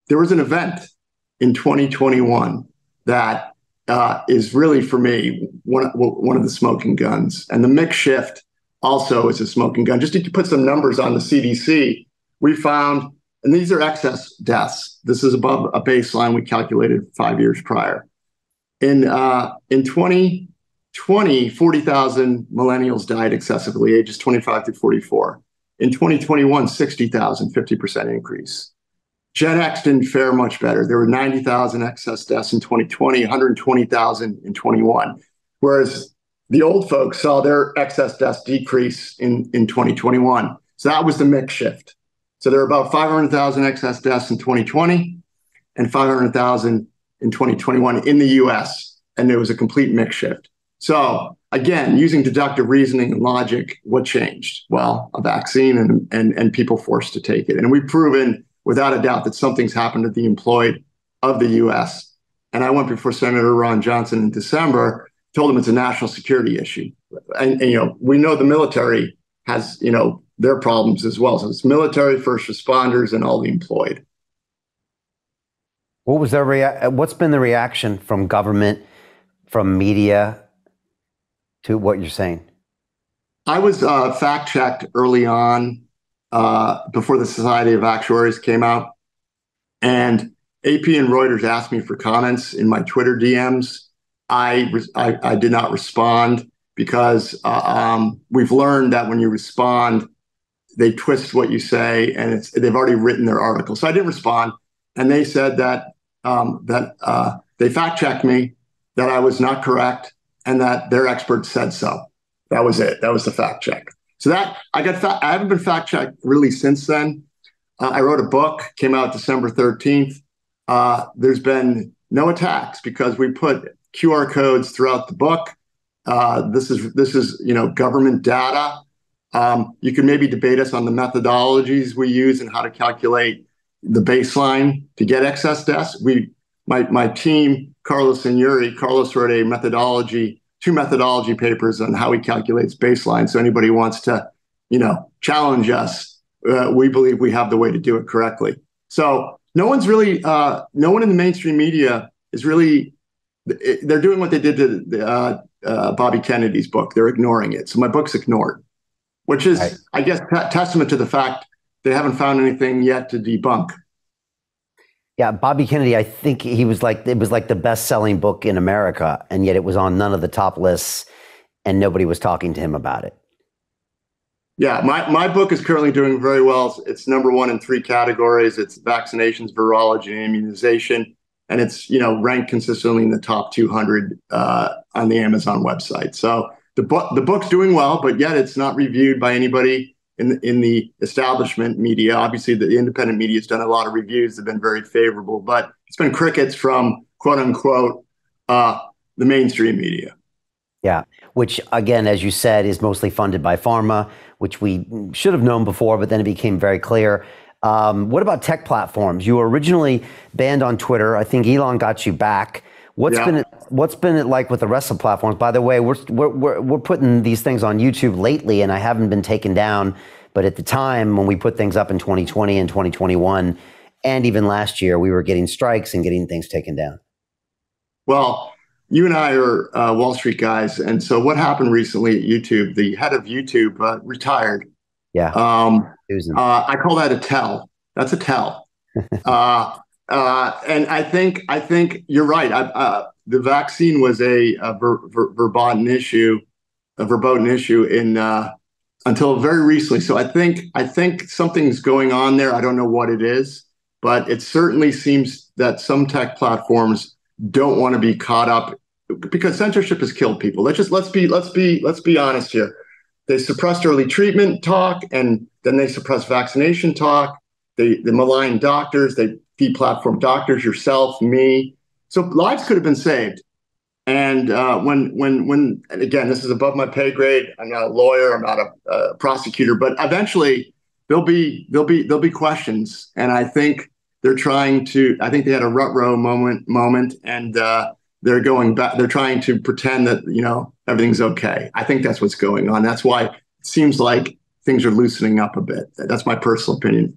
there was an event in 2021 that is really, for me, one of the smoking guns. And the mix shift also is a smoking gun. Just to put some numbers on the CDC, we found, and these are excess deaths. This is above a baseline we calculated 5 years prior. In 2020, 40,000 millennials died excessively, ages 25 to 44. In 2021, 60,000, 50% increase. Gen X didn't fare much better. There were 90,000 excess deaths in 2020, 120,000 in 21. Whereas the old folks saw their excess deaths decrease in 2021. So that was the mix shift. So there were about 500,000 excess deaths in 2020 and 500,000 in 2021 in the US. And there was a complete mix shift. So again, using deductive reasoning and logic, what changed? Well, a vaccine and people forced to take it. And we've proven without a doubt that something's happened to the employed of the US. And I went before Senator Ron Johnson in December, told him it's a national security issue. And we know the military has, their problems as well. So it's military, first responders, and all the employed. What's been the reaction from government, from media to what you're saying? I was fact-checked early on before the Society of Actuaries came out. And AP and Reuters asked me for comments in my Twitter DMs. I did not respond because we've learned that when you respond, they twist what you say, and they've already written their article. So I didn't respond. And they said that they fact-checked me, that I was not correct, and that their experts said so. That was it. That was the fact check. So that I haven't been fact checked really since then. I wrote a book, came out December 13th. There's been no attacks because we put QR codes throughout the book. This is government data. You can maybe debate us on the methodologies we use and how to calculate the baseline to get excess deaths. My team, Carlos and Yuri, Carlos wrote two methodology papers on how he calculates baseline. So anybody wants to, challenge us, we believe we have the way to do it correctly. So no one in the mainstream media is really, they're doing what they did to Bobby Kennedy's book. They're ignoring it. So my book's ignored, which is, right, I guess, testament to the fact they haven't found anything yet to debunk. Yeah, Bobby Kennedy, I think it was like the best-selling book in America, and yet it was on none of the top lists, and nobody was talking to him about it. Yeah, my book is currently doing very well. It's number one in 3 categories. It's vaccinations, virology, and immunization, and it's ranked consistently in the top 200 on the Amazon website. So the book's doing well, but yet it's not reviewed by anybody in the establishment media. Obviously, the independent media has done a lot of reviews. They've been very favorable, but it's been crickets from quote unquote the mainstream media. Yeah, which again, as you said, is mostly funded by pharma, which we should have known before, but then it became very clear. What about tech platforms? You were originally banned on Twitter. I think Elon got you back. What's been it like with the rest of the platforms? By the way, we're putting these things on YouTube lately, and I haven't been taken down. But at the time when we put things up in 2020 and 2021, and even last year, we were getting strikes and getting things taken down. Well, you and I are Wall Street guys, and so what happened recently at YouTube? The head of YouTube retired. Yeah. I call that a tell. That's a tell. And I think you're right. The vaccine was a verboten issue in until very recently. So I think something's going on there. I don't know what it is, but it certainly seems that some tech platforms don't want to be caught up because censorship has killed people. Let's be honest here. They suppressed early treatment talk, and then they suppressed vaccination talk. They malign doctors. They deplatform doctors, yourself, me. So lives could have been saved. And when again, this is above my pay grade. I'm not a lawyer. I'm not a prosecutor. But eventually, there'll be questions. And I think they're trying to. I think they had a rut-row moment, and they're going back. They're trying to pretend that everything's okay. I think that's what's going on. That's why it seems like things are loosening up a bit. That's my personal opinion.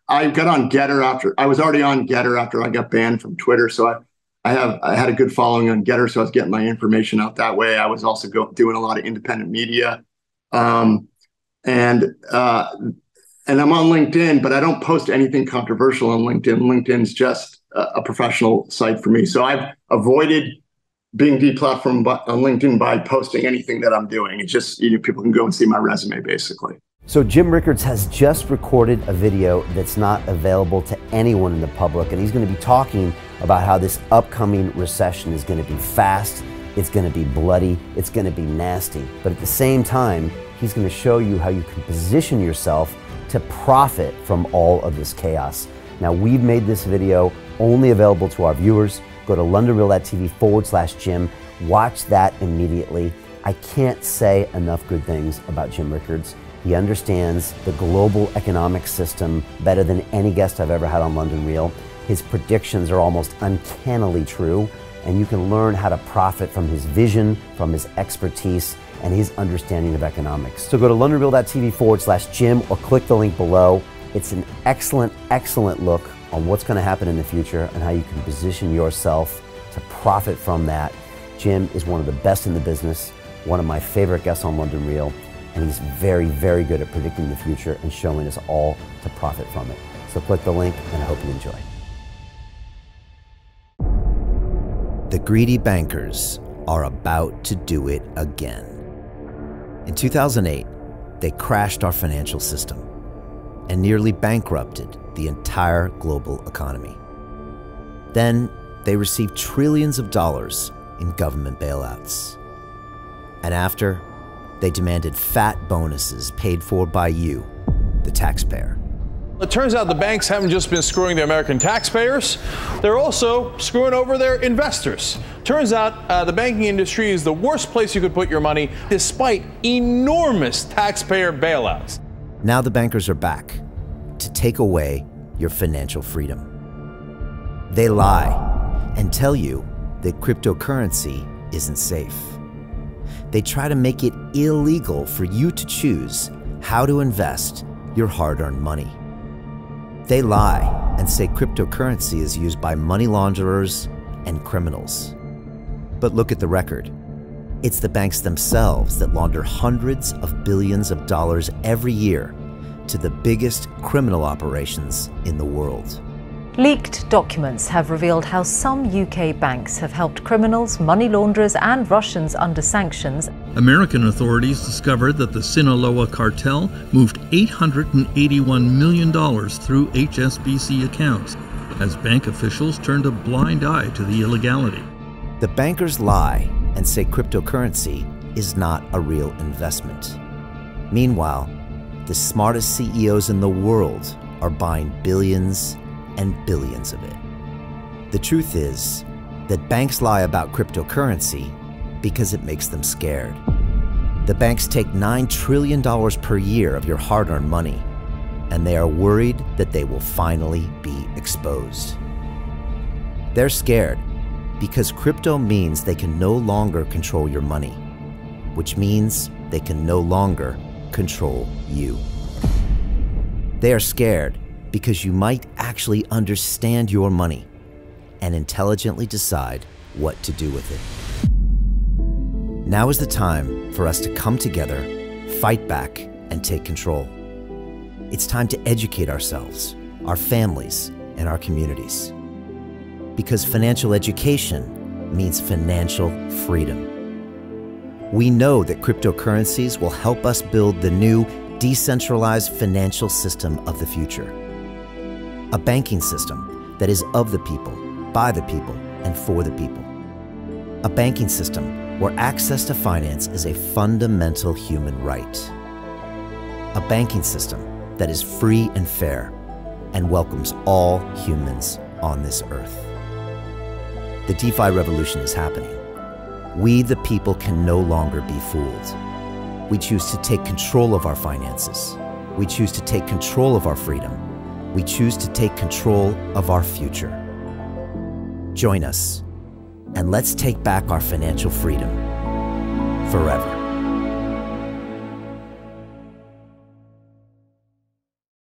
I got on Getter after I was already on Getter after I got banned from Twitter. So I had a good following on Getter, so I was getting my information out that way. I was also doing a lot of independent media, and I'm on LinkedIn, but I don't post anything controversial on LinkedIn. LinkedIn's just a professional site for me, so I've avoided being deplatformed on LinkedIn by posting anything that I'm doing. It's just, people can go and see my resume, basically. So Jim Rickards has just recorded a video that's not available to anyone in the public, and he's going to be talking about how this upcoming recession is going to be fast, it's going to be bloody, it's going to be nasty. But at the same time, he's going to show you how you can position yourself to profit from all of this chaos. Now, we've made this video only available to our viewers. Go to londonreal.tv/Jim. Watch that immediately. I can't say enough good things about Jim Rickards. He understands the global economic system better than any guest I've ever had on London Real. His predictions are almost uncannily true, and you can learn how to profit from his vision, from his expertise, and his understanding of economics. So go to londonreal.tv/Jim or click the link below. It's an excellent, excellent look on what's going to happen in the future and how you can position yourself to profit from that. Jim is one of the best in the business, one of my favorite guests on London Real, and he's very, very good at predicting the future and showing us all to profit from it. So click the link, and I hope you enjoy. The greedy bankers are about to do it again. In 2008, they crashed our financial system and nearly bankrupted the entire global economy. Then they received trillions of dollars in government bailouts. And after, they demanded fat bonuses paid for by you, the taxpayer. It turns out the banks haven't just been screwing the American taxpayers, they're also screwing over their investors. Turns out the banking industry is the worst place you could put your money, despite enormous taxpayer bailouts. Now the bankers are back to take away your financial freedom. They lie and tell you that cryptocurrency isn't safe. They try to make it illegal for you to choose how to invest your hard-earned money. They lie and say cryptocurrency is used by money launderers and criminals. But look at the record. It's the banks themselves that launder hundreds of billions of dollars every year to the biggest criminal operations in the world. Leaked documents have revealed how some UK banks have helped criminals, money launderers and Russians under sanctions. American authorities discovered that the Sinaloa cartel moved $881 million through HSBC accounts as bank officials turned a blind eye to the illegality. The bankers lie and say cryptocurrency is not a real investment. Meanwhile, the smartest CEOs in the world are buying billions and billions of it. The truth is that banks lie about cryptocurrency because it makes them scared. The banks take $9 trillion per year of your hard-earned money, and they are worried that they will finally be exposed. They're scared because crypto means they can no longer control your money, which means they can no longer control you. They are scared because you might actually understand your money and intelligently decide what to do with it. Now is the time for us to come together, fight back, and take control. It's time to educate ourselves, our families, and our communities. Because financial education means financial freedom. We know that cryptocurrencies will help us build the new decentralized financial system of the future. A banking system that is of the people, by the people, and for the people. A banking system where access to finance is a fundamental human right. A banking system that is free and fair and welcomes all humans on this earth. The DeFi revolution is happening. We, the people, can no longer be fooled. We choose to take control of our finances. We choose to take control of our freedom. We choose to take control of our future. Join us, and let's take back our financial freedom forever.